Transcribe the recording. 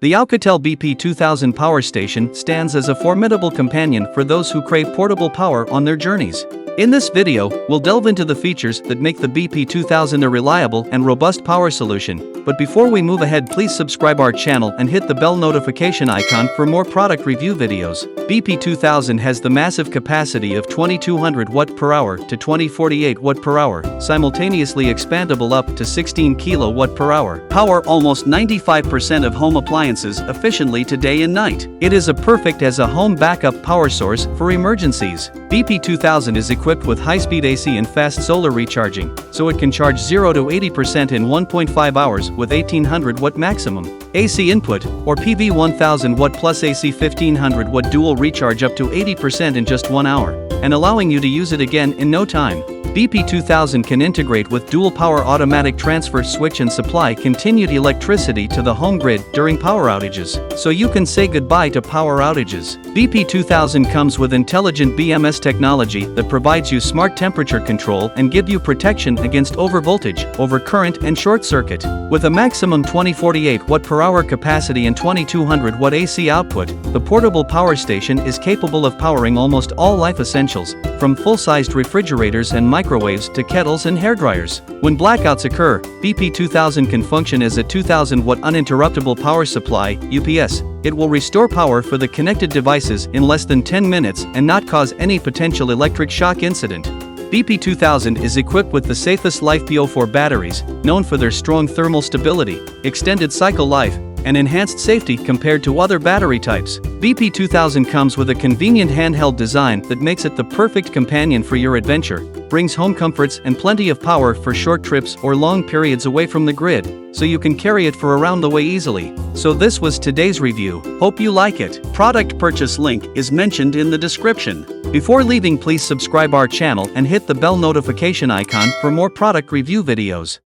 The Oukitel BP2000 power station stands as a formidable companion for those who crave portable power on their journeys. In this video, we'll delve into the features that make the BP2000 a reliable and robust power solution. But before we move ahead, please subscribe our channel and hit the bell notification icon for more product review videos. BP2000 has the massive capacity of 2200 watt per hour to 2048 watt per hour, simultaneously expandable up to 16 kilowatt per hour. Power almost 95% of home appliances efficiently to day and night. It is perfect as a home backup power source for emergencies. BP2000 is equipped with high-speed AC and fast solar recharging, so it can charge 0 to 80% in 1.5 hours with 1800 watt maximum AC input, or PV 1000 watt plus AC 1500 watt dual recharge up to 80% in just 1 hour, and allowing you to use it again in no time. BP2000 can integrate with dual power automatic transfer switch and supply continued electricity to the home grid during power outages, so you can say goodbye to power outages. BP2000 comes with intelligent BMS technology that provides you smart temperature control and give you protection against overvoltage, overcurrent and short circuit. With a maximum 2048 watt per hour capacity and 2200 watt AC output, the portable power station is capable of powering almost all life essentials, from full-sized refrigerators and microwaves to kettles and hairdryers. When blackouts occur, BP2000 can function as a 2000 watt uninterruptible power supply, UPS. It will restore power for the connected devices in less than 10 minutes and not cause any potential electric shock incident. BP2000 is equipped with the safest LiFePO4 batteries, known for their strong thermal stability, extended cycle life, and enhanced safety compared to other battery types. BP2000 comes with a convenient handheld design that makes it the perfect companion for your adventure, brings home comforts and plenty of power for short trips or long periods away from the grid, so you can carry it for around the way easily. So this was today's review. Hope you like it. Product purchase link is mentioned in the description. Before leaving, please subscribe our channel and hit the bell notification icon for more product review videos.